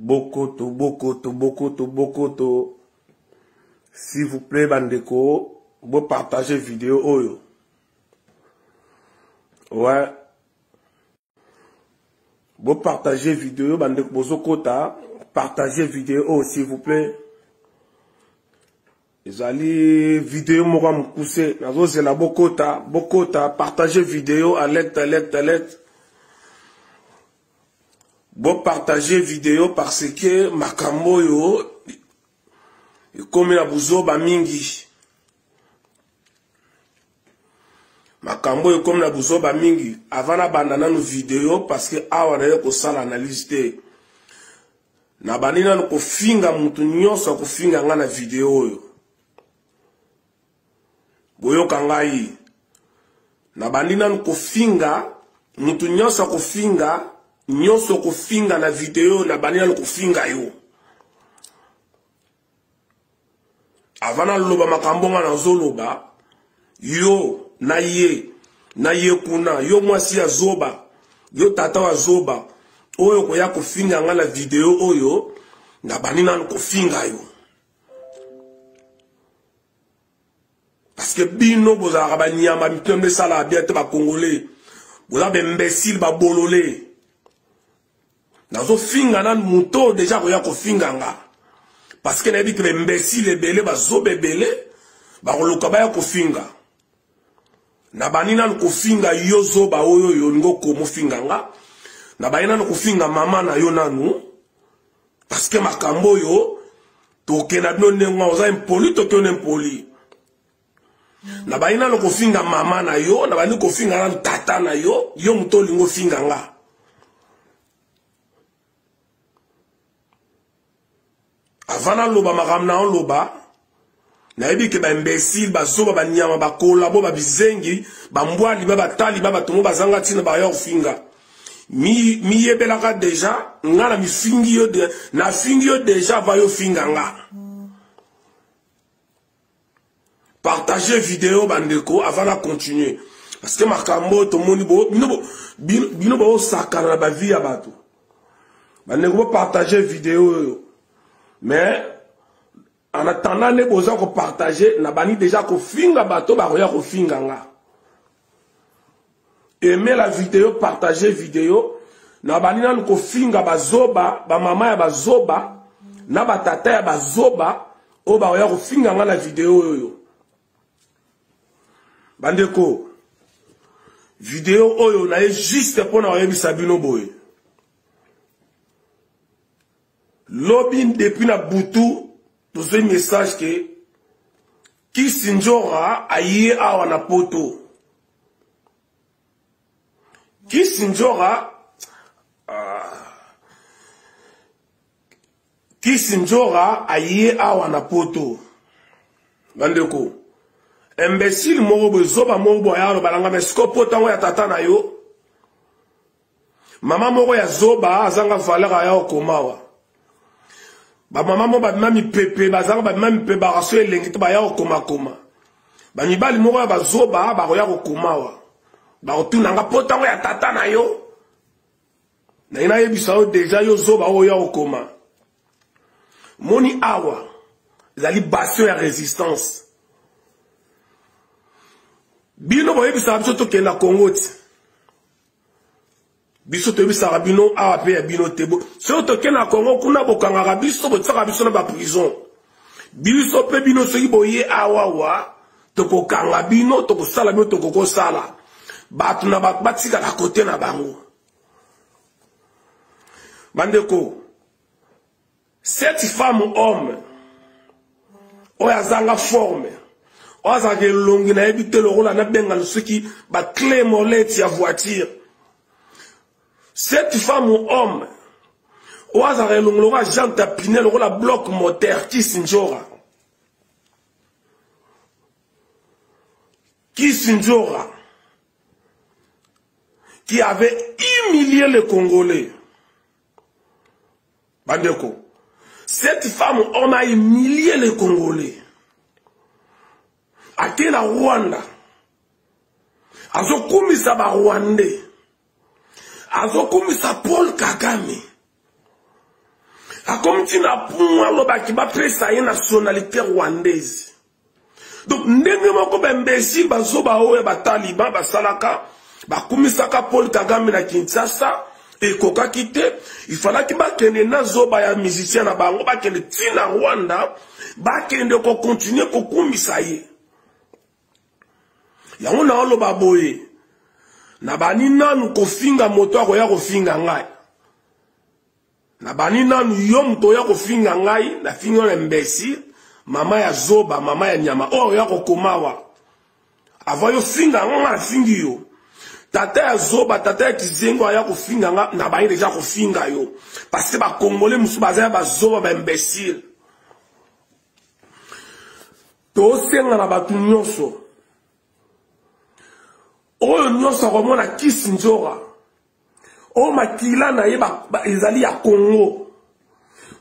Bokoto, Bokoto, Bokoto, Bokoto. S'il vous plaît, bandeko, vous partagez vidéo oyo. Ouais. Vous partagez vidéo, bandeko, bozokota. Partagez vidéo, s'il vous plaît. Ezali vidéo moka mukuse. Nazo c'est la Bokota. Bokota, partagez vidéo, alerte. Bon partager vidéo parce que makambo yo comme la buzoba mingi. Makambo yo comme la buzoba mingi. Avant la bandana nos vidéo parce que awa na yo ko sala analyse te. Na banina no ko finga mutu nyonso ko finga nga na vidéo yo. Boyo kangai. Na bandina no ko finga mutu nyonso ko finga nyonso ko finga na video na banina ko finga yo. Avana loba makambo nga na zoloba yo na ye kuna yo mwasi ya zoba yo tata wa zoba oyo ko ya ko finga nga na video oyo na banina ko finga yo. Parce que bino boza ba nyama mitembe sala bien te ba congolais boza be imbécile ba bololé. Nazo finga nan muto déjà ko ya ko finga nga. Parce que na dit que imbécile belé ba zo bebele ba koluka ba ya ko finga. Na banina ko finga yo zo ba oyo yo ngo ko mo finga nga. Na banina ko finga mama na yo nanu. Parce que makambo yo to kena donne nga oza impoli to kena impoli. Na banina ko finga mama na yo, na banina ko finga nan tata na yo, yo muto lingo finga nga. Avant loba makamna on loba na ebi ke ba imbécile ba zoba ba nyama ba kolabo ba bizengi ba mbwali ba batali ba batumo bazanga tina ba yo finga mi yebelaka déjà ngana mi fingi yo de na fingi yo déjà va yo finga nga. Partagez vidéo bandeko avant de continuer parce que makambo to moni bo bino bo sakana ba vie ya bato bandeko partager vidéo yo. Mais en attendant les besoins qu'on partager, n'a bani déjà qu'on finga bateau, bah rien qu'on finga nga. Aimez la vidéo, partagez vidéo, n'a bani nan qu'on finga bazoba, ba maman ya bazoba, na ba tata ya bazoba, oh bah rien qu'on finga nga la vidéo yo. Bandeko, vidéo oyo na juste pour na yebi sabino boy. Lobin depuis na butu tous un message que qui sinjora aye awa na poto qui sinjora aye awa na poto bandeko imbécile moko bozoba moko boya balanga meskopo tango ya tata na yo mama moko ya zoba azanga valeur ya okomawa. Ba maman ba mami pepe bazanga ba mami pepe ba raso elengi to ba ya koma ba mibali moko ba zoba ba ya komawa ba otuna nga potango ya tata na yo na ina yebisa o déjà yo zoba o ya koma moni awa zali bastion ya résistance bino bo yebisa biso to kenda Congo ti biso to bisa rabino awa pe ya bino tebo so to kena Congo kuna bokanga biso bo tsaka biso na ba prison biso pe bino so iboye awa wa to kokanga bino to kosala bino to kokosala batu na batika na kote na bango bandeko cette femme homme oya zanga forme oza ke longi na ebite le rola na benga lusuki ba clé molette ya voiture. Cette femme ou homme, ou azare l'onglora jante apine le la bloc moteur qui sinjora. Qui avait humilié les Congolais. Bandeko. Cette femme ou homme a humilié les Congolais. A été la Rwanda. Azo kumisa ba Rwandais. Azokumisa Paul Kagame. comme tu n'as point l'oba qui va pesa une nationalité rwandaise. Donc, ndenge moko imbécile, bazoba oe, taliban, salaka, kumisaka Paul Kagame na Kinshasa, et koka kite, il fallait qu'il kende na zoba ya musicien na bango, kende tina Rwanda, kende ko continue ko kumisa ye. Yango na oloba boye, na bani nanu kofinga moto akoya kofinga ngai. Na bani nanu yom to ya kofinga ngai, na finga na imbécile, mama ya zoba, mama ya nyama, oh ya kokomawa. Avant yo finga ngai fingi yo. Tata ya zoba, tata ya kizengo ya kofinga nga, na bani deja kofinga yo. Parce que ba Congolais musu bazaya ba zoba ba imbécile. To senga na batu nyonso. Oyo nyonso komona Kisinjora. O makila na ye ezali ya Congo.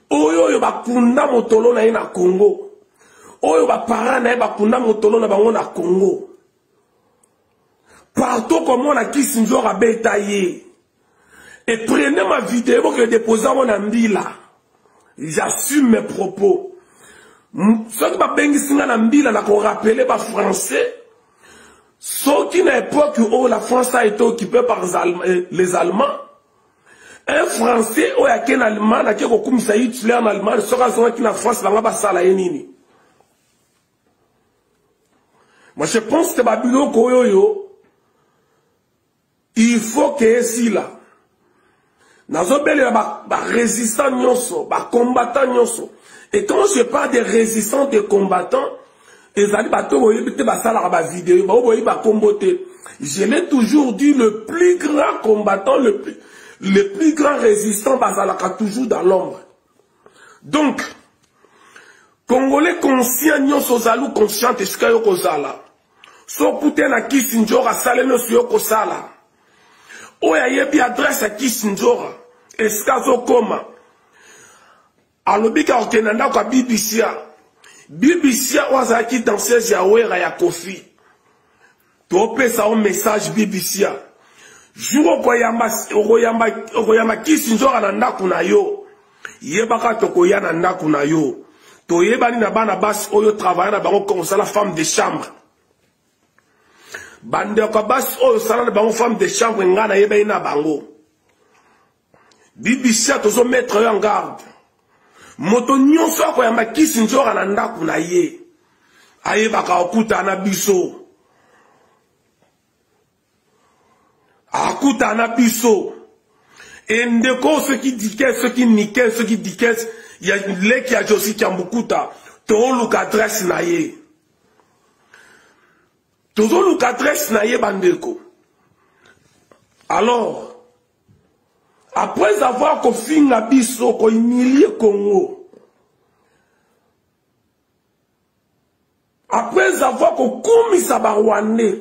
Oyo bakunda motolo na ye na Congo. Oyo para na ye bakunda motolo na bango na Congo. Partout comme on a Kisinjora bétaillé. Et prenez ma vidéo que je dépose en Ambila. J'assume mes propos. Ceux qui m'ont en Ambila, n'a qu'on rappelé par français. Ceux qui n'a époque où la France a été occupée par les Allemands. Un Français où il y a qu'un Allemand, qui a comme ça Hitler en Allemagne, ceux qui n'a France, là, va ça la yenini. Moi je pense que Babylone Koyoyo. Il faut que ici là, nazo belle ba résistant nyonso, ba combattant nyonso. Et quand je parle de résistants, de combattants, ezali bato boyebite ba sala ba vidéo, ba boyi ba kombote. Je l'ai toujours dit, le plus grand combattant, le plus grand résistant, ba sala toujours dans l'ombre. Donc, Congolais conscient nyonso zalu conscient eska yo kozala. So pute na Kisinjora sale no yo kozala. Oya yebi adresse à Kisinjora. Eskazo koma. Alobika okenanda kwa BBC. BBC wazaki danseuse ya wera ya Kofi. Tope sa un message BBC. Juro koyamba Kisinjora na ndaku na yo. Yebaka tokoya na ndaku na yo. Toyebani na bana basi oyo travailler na bango comme ça la femme de chambre. Bande ko bas oyo sala na bango femme de chambre ngana yeba ina bango. BBC tozo mettre en garde. Moto nyonso ko ya Kisinjora na ndaku na ye. Ayeba ka okuta na biso. Akuta na biso. Endeko ceux qui disaient, ceux qui niquaient, ceux qui disaient, il y a les qui a Josi Kambukuta, to look adresse na ye. Toujours le cadresse naïe bandeko. Alors, après avoir confié la biso, qu'on humilié Congo, après avoir commis sa barwane,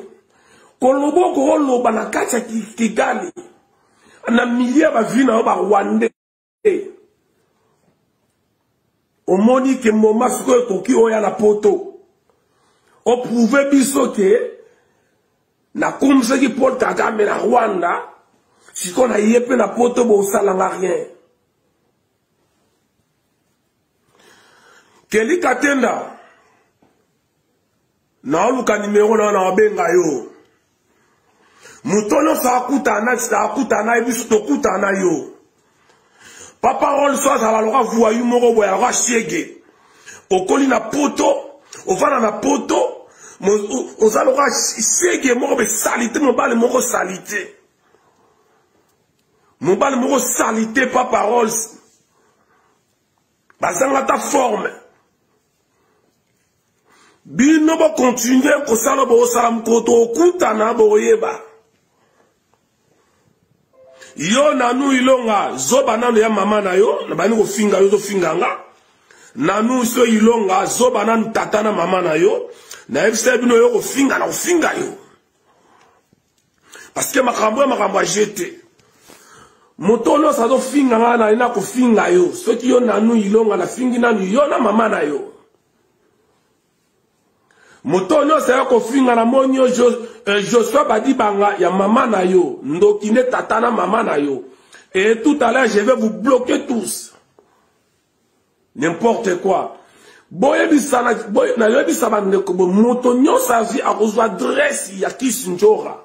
qu'on lobo qu'on loba na kacha Kigali, na milliers va vivre na barwane. Au moni que moment ce koki oya na poto. On pouvait biso que na comme ce qui Paul Kagame na Rwanda si qu'on a yépe na poto bo salanga rien. Keli katenda na luka numéro na benga yo. Mutono sa akutana biso to kutana yo. Pa parole soit à la loi voyou moko boya ra chiege. Okoli na poto, ovana na poto. On allora chiege moko be salité mon bal moko salité. Mon bal moko salité pas parole. Bazanga ta forme. Bino bo continuer ko sala bo salam koto kutana bo yeba. Yo nanu ilonga zoba nanu ya mama na yo na bani ko finga yo to finganga. Nanu so ilonga zoba nanu tata na mama na yo. Na FCB no yo ko finga na finga yo. Parce que makambo jeté. Motono sa do finga na ina ko finga yo. So ki yo nanu ilonga na fingi nanu yo na mama na yo. Motono sa yo ko finga na monyo Joshua badi banga ya mama na yo. Ndokine tata na mama na yo. Et tout à l'heure je vais vous bloquer tous. n'importe quoi. Boyebisa na yebisa bandeko bo moto nyonso azi akozwa adresse ya Kisinjora.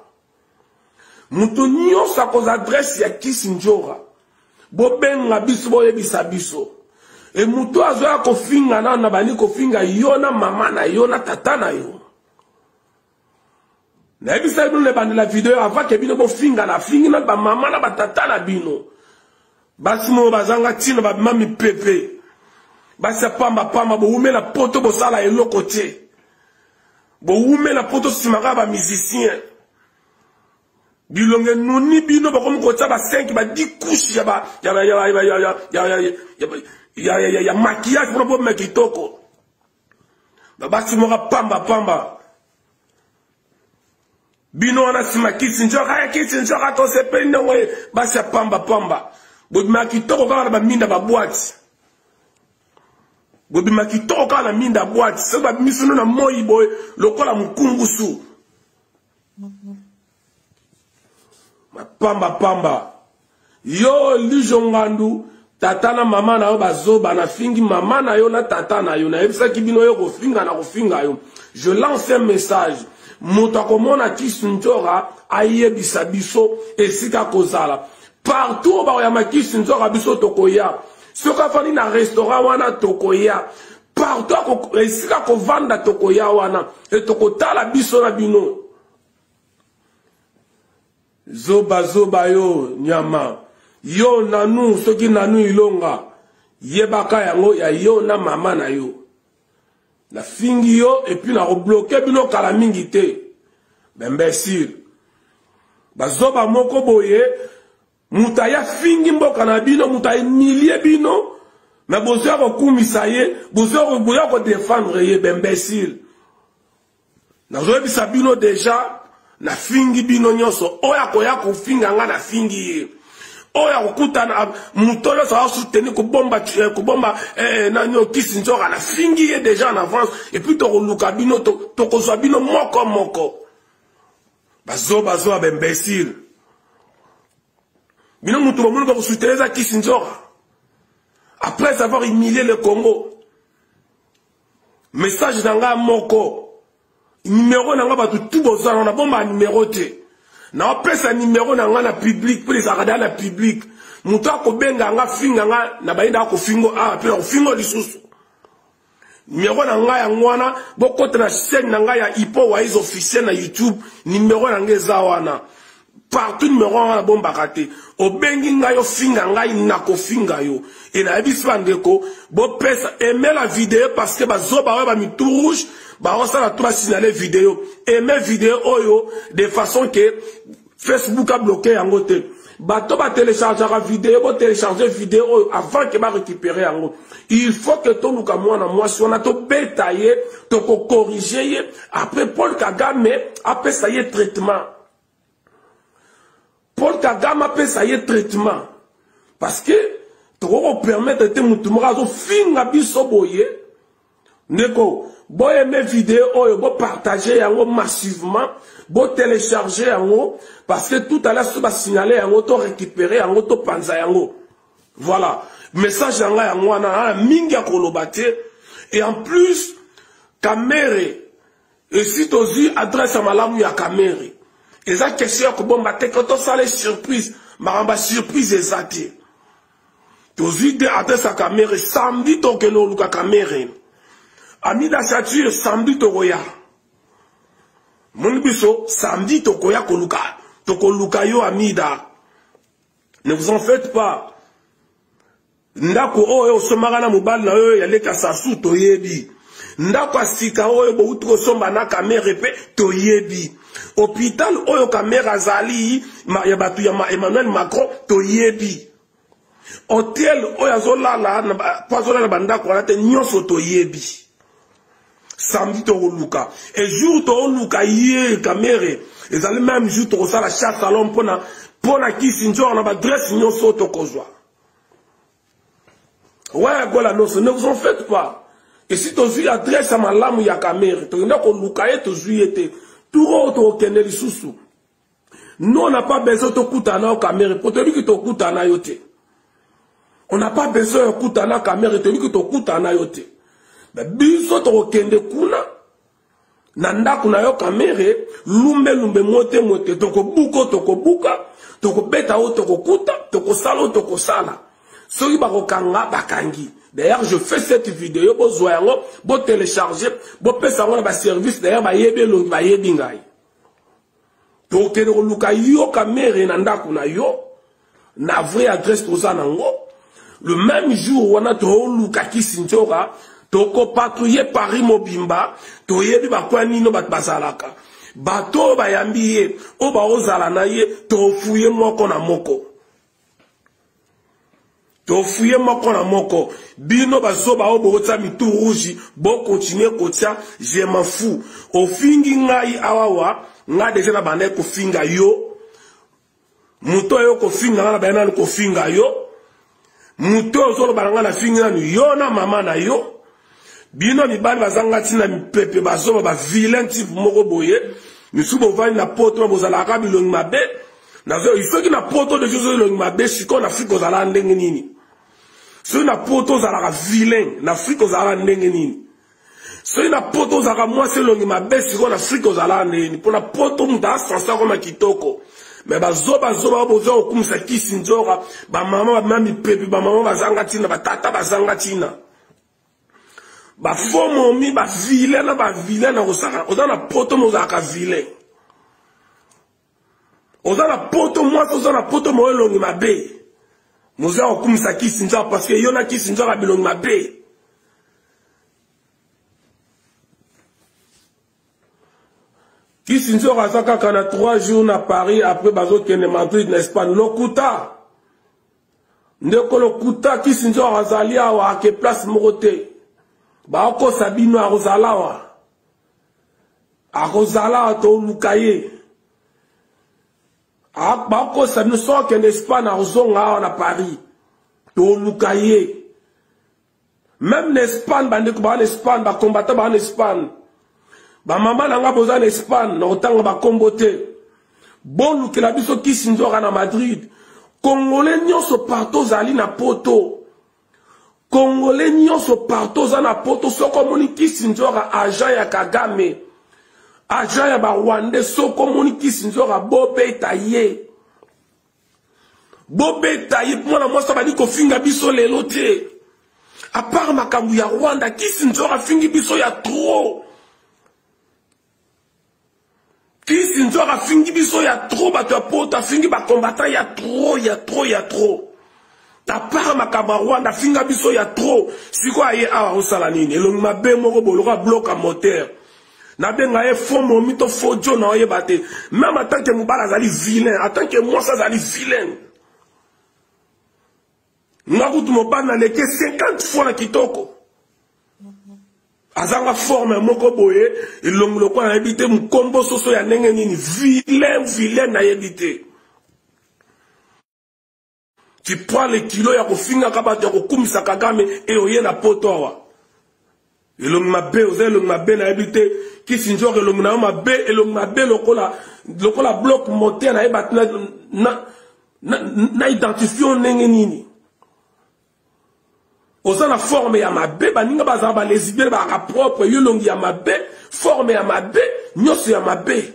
Moto nyonso akozwa adresse ya Kisinjora. Bo benga biso boyebisa biso. E moto azoya kofinga na bani kofinga yo na mama na yo na tata na yo. Na yebisa bino le bandi la video avant ke bino bo finga na fingi na ba mama na ba tata na bino. Basi mo bazanga tina ba mami pepe. Basi pamba bo ume la poto bo sala eloko te. Bo ume la poto simaka ba musicien. Bilonge noni bino ba comme ko ba 5 ba 10 couches ya maquillage pour me kitoko. Basi mo pamba. Bino wana sima Kisinjora to se pende we basi pamba. Bobima kitoko kala ba minda ba boîte. Bobima kitoko kala minda boîte. Se ba misuno na moyi boy lokola mukungusu. Pamba. Yo lijongandu tata na mama na yo bazoba na fingi mama na yo na tata na yo na ebisa kibino yo kofinga na kofinga yo. Je lance un message. Moto komona Kisinjora ayebisa biso esika kozala. Partout ba ya Kisinjora biso tokoya. Soka fani na restaurant wana tokoya. Partout esika ko vanda tokoya wana e tokotala biso na bino. Zoba yo nyama. Yo nanu soki nanu ilonga. Yebaka yango ya yo na mama na yo. La fingi yo et puis la rebloquer bino kala mingi te. Imbécile. Bazoba moko boye. Mutaya fingi mboka na bino, mutaya milie bino. Mais bozoya ko kumisa ye, bozoya ko défendre ye, imbécile. Na zoya bisa bino déjà, na fingi bino nyonso, oya koya ko finga nga na fingi ye. Oya kokuta na mutolo sa soutenir ko bomba na nyo Kisinjora na fingi ye déjà en avance et puis to luka bino to kozwa bino moko. Bazoba imbécile. Bino mutu bomuno ko soutenir za Kisinjora. Après avoir humilié le Congo. Message nanga moko. Numéro nanga batu tout bozana na bomba numéro te. Na opesa numéro na nga na public pour les arada na public muto akobenga nga finga nga na bainda ko fingo pe ko fingo lisusu numéro na nga ya ngwana bokota na chaîne na nga ya Ipo Wise officiel na YouTube numéro na nga eza wana partout numéro na bomba kate obengi nga yo finga nga na ko finga yo et na bisba ndeko bo pesa aimer la vidéo parce que bazoba wa ba mitou rouge. Bah on s'en a trois signalé vidéo et mes vidéos oyo de façon que Facebook a bloqué en côté. Bah toi va télécharger la vidéo, va télécharger vidéo avant que va récupérer en haut. Il faut que ton nous comme moi si on a tout bétaillé, tout corriger après Paul Kagame après ça y est traitement. Paul Kagame après ça y est traitement parce que tu vas permettre de te montrer au fin à biso boye neko. Bo aimer vidéo oyo bo partager yango massivement, bo télécharger yango parce que tout à l'heure ça va signaler yango to récupérer yango to panza yango. Voilà, message yanga yango na mingi ya kolobate et en plus Kamere et si tozi adresse à malamu ya Kamere. Eza question ko bomba te ko to sale surprise, maramba surprise ezati. Tozi de adresse à Kamere samedi to ke no luka Kamere. Amida Sature, samedi tokoya. Mon biso, samedi tokoya koluka. Tokoluka yo Amida. Ne vous en faites pas. Ndako oyo somagana mobali na yo yale kasasu toyebi. Ndako asika oyo bo utro somba na Kamere pe toyebi. Hôpital oyo Kamere azali ya batu ya Emmanuel Macron toyebi. Hotel oyo azolala na pazola na bandako wana te nyonso toyebi. Samedi to luka et jour to luka yé Kamere et allez même jour to ça la chasse à l'homme pona Kisinjora na ba dresse nyonso to kozwa ouais gola non ne vous en faites pas et si to zui adresse à malamu ya Kamere to nda ko luka et to zuiete tout autre keneli susu non on n'a pas besoin de kutana au Kamere pour te dire que to kutana yote On n'a pas besoin de kutana caméra, et que to kutana yote. Mais biso to kende kuna, nanda kuna yo caméra, lumbe mote, toko buka, toko beta o toko kuta, toko salo toko sala. Soki bako kanga bakangi. D'ailleurs, je fais cette vidéo, bo zoyango, bo télécharger, bo pesa ngona ba service, d'ailleurs, ba yebe longi, ba yebi ngai. To kende luka yo caméra nanda kuna yo, na vraie adresse toza nango. Le même jour, on a trop luka kisinjora, toko patrouiller Paris Mobimba, to yebi bakwa nino bat bazalaka. Bato bayambiye, o ba ozala na ye, to fouye moko na moko. To fouye moko na moko. Bino bazo ba obo ota mitu rouge, bo continuer kotia, je m'en fous. O fingi ngai awawa, nga deja na bande ko finga yo. Muto yo ko finga na bana ko finga yo. Muto zolo baranga na finga na yo na mama na yo. Bino mibali bazanga tina mipepe bazo ba vilain type moko boye. Misubo vani na poto bozala ka bilongi mabe. Nazo il faut que na poto de Jésus bilongi mabe siko na Afrique ozala ndenge nini. So na poto ozala ka vilain na Afrique ozala ndenge nini. So na poto ozala moi c'est longi mabe siko na Afrique ozala ndenge. Pour na poto mta sansa koma kitoko. Mais bazo bozo okumisa kisinjora ba mama ba mami pepe ba mama bazanga tina ba tata bazanga tina ba fomo mi ba vilain na osaka ozana poto mozaka vilain ozana poto moi ozana poto mo elongi mabe moza okumisa kisinjora parce que yona kisinjora bilongi mabe. Kisinjo Razaka kana 3 jours à Paris après bazo kene Madrid en Espagne lokuta ndeko lokuta Kisinjo Razalia wa ke place morote ba ko sabino a Rosala to lukaye a ba ko sabino so ke en Espagne a Rosonga na Paris to lukaye même en Espagne bande ko ba en Espagne ba combattant ba en Espagne. Ba mama nanga boza en Espagne na otanga ba kombote bon lukela biso Kisinjo na Madrid Congolais nyonso partout zali na poto Congolais nyonso partout za na poto soko moni Kisinjo agent ya Kagame agent ya ba Rwanda soko moni Kisinjo bobe taye mwana mwasa bali ko finga biso lelo te à part makambu ya Rwanda Kisinjo fingi biso ya trop. Kisinjo a fingi biso ya trop bato poto fingi ba combattant ya trop. Ta part makaba Rwanda finga biso ya trop. Siko aye awa osala nini elongi mabe moko boloka bloc à moteur. Na benga e fo momito fo jo na oye bate. Même en tant que mubala zali vilain, en tant que moi ça zali vilain. Ngakutu mobana leke 50 fois na kitoko. Azanga forme moko boye ilonglo kwa na ebite mkombo soso ya ndenge nini vilain na ebite. Tu prends les kilos ya kofinga kabato ya kokumisa Kagame e oye na poto awa. Elongi mabe oze elongi mabe na ebite Kisinjo elongi na mabe elongi mabe lokola bloc moteur na ebate na identifier ndenge nini. Oza na forme ya mabe baninga bazaba ba lesbienne ba propre yolongi ya mabe forme ya mabe nyoso ya mabe.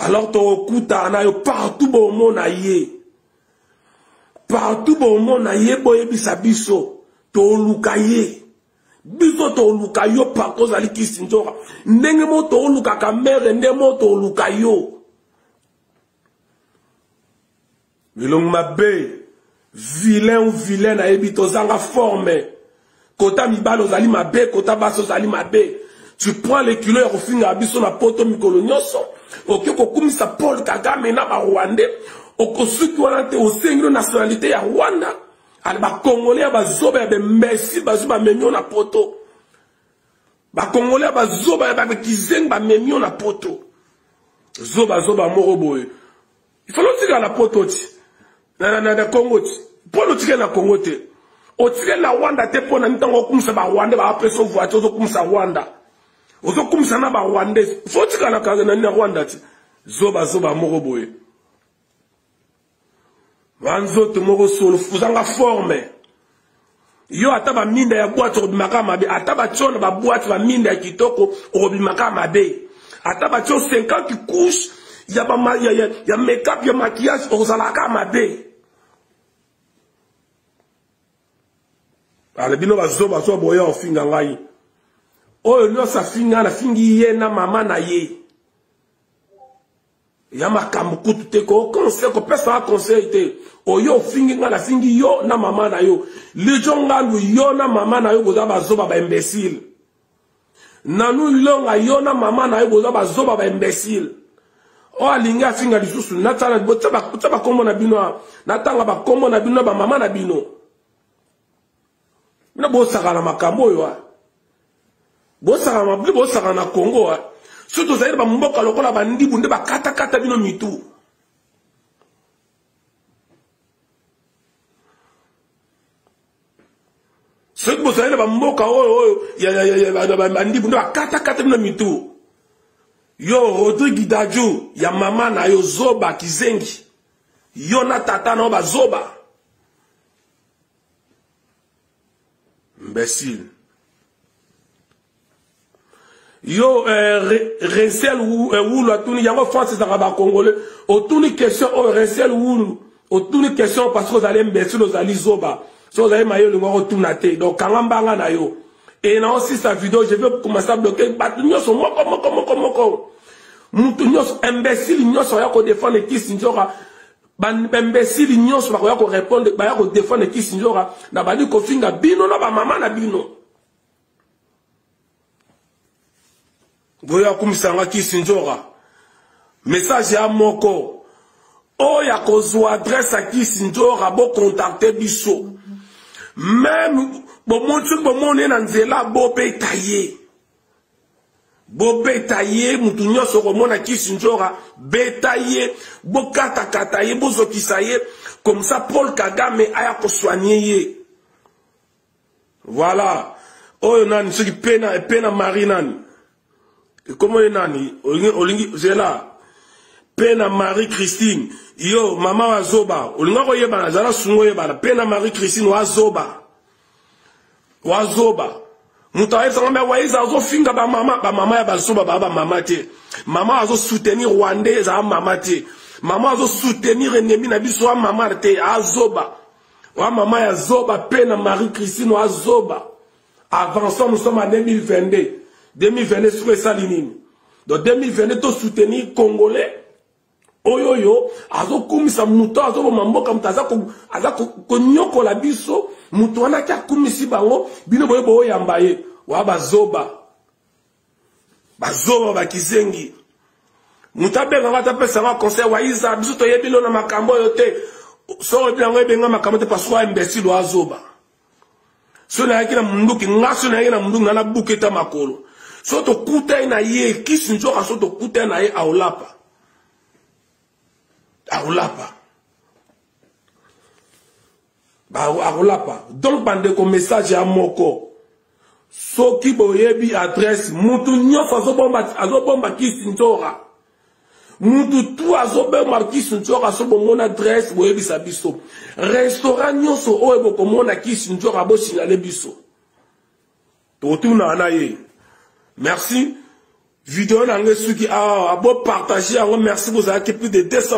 Alors to okuta na yo partout bo mona ye boye biso to luka ye biso to luka yo partout zali Kisinjo ndenge mo to luka kamere ndenge mo to luka yo. Bilong mabe vilain na ebito zanga forme kota mibalo zali mabe kota baso zali mabe. Tu prends les kilos ya kofinga biso na poto mikolo nyonso oke kokumisa Paul Kagame na ba Rwanda okosuki wana te osengiro nationalité ya Rwanda ali ba Congolais ba zoba ya Messi bazuba memio na poto ba Congolais ba zoba ya ba kizeng ba memio na poto zoba moko boye il faut lotika na poto ti na Congo ti polo tike na Congo te o tike na Rwanda te pona ntango kumisa ba Rwanda ba apreso voiture zo kumisa Rwanda ozo kumisa na ba Rwanda faut tika na Rwanda ti zoba moko boye Wanzote moko solo fuzanga forme. Yo ataba minda ya boîte obimaka mabe, ataba tchona ba boîte ba minda ya kitoko obimaka mabe. Ataba tcho 50 couches, ya make-up, ya maquillage ozalaka mabe. Ale bino bazoba so boya ofinga ngai. Oyo no sa finga na fingi ye na mama na ye. Ya makambo kutu te ko conseil ko pesa conseil te. Oyo fingi nga na fingi yo na mama na yo. Lijonga lu yo na mama na yo boza bazoba ba imbécile. Nanu longa yo na mama na yo boza bazoba ba imbécile. O alinga finga lisusu natana botaba kombo na bino natanga ba kombo na bino ba mama na bino. Na bosaka na makambo yo. Bosaka na Congo. Surtout zaire ba mboka lokola bandi bunde ba kata bino mitu. Surtout zaire ba mboka ya bandi bunde ba kata bino mitu. Yo Rodrigue Dadju ya mama na yo zoba kizengi. Yo na tata na ba zoba. Imbécile. Yo Rensel ou la tourne yango France ça va congolais autour question au Rensel ou autour question parce que vous allez imbécile vous allez zoba so vous allez mayo le ngoro tournaté donc kangambanga na yo et non si sa vidéo je vais commencer à bloquer batunyo so moko mutunyo imbécile nyoso ya ko défendre qui sinjora ban imbécile nyoso ba ko répondre ba ya ko défendre qui sinjora na bali ko finga bino na ba mama na bino. Boya kumisanga Kisinjora. Message à moko. O ya kozwa adresse à Kisinjora bo contacter biso. Même bo moné na nzela bo betaye. Bo betaye mutu nyonso ko mona Kisinjora betaye bo kata ye bo zokisaye comme ça Paul Kagame aya ko soigner ye. Voilà. O nani ce qui pena Marinani. Comment est nani? Olingi zela. Pena Marie-Christine. Yo, mama wa zoba. Olinga ko yeba na zala sungo yeba. Pena Marie-Christine wa zoba. Wa zoba. Mutaye sangamba wa iza zo finga ba mama ya ba zoba ba mama te. Mama azo soutenir Rwandais za mama te. Mama azo soutenir ennemi na biso wa mama te a zoba. Wa mama ya zoba pena Marie-Christine wa zoba. Avançons, nous sommes en 2022. 2022 sur ça ligne. Donc 2022 to soutenir congolais. Oyoyo azo kumisa muto azo mamboka mutaza ko nyoko la biso muto wana kya kumisi bango bino boyo yambaye wa bazoba bakizengi mutabe ngaka tapesa nga conseil wa iza biso to yebilo na makambo yote so bilango ebenga makambo te paswa imbécile wa zoba so na yakina munduki ngaso na yakina munduki na buketa makolo. Soto kuta na ye Kisinjora soto kuta na ye aulapa. Donc bande ko message à moko. So ki boyebi adresse mutu nyoso azobomba Kisinjora. Mutu tu azobomba Kisinjora so bomona adresse boyebi sa biso. Restaurant nyoso oyebo ko mona Kisinjora bo signale biso. To tuna na ye. Merci. Vidéo n'a pas partager. Merci vous avez plus de 200.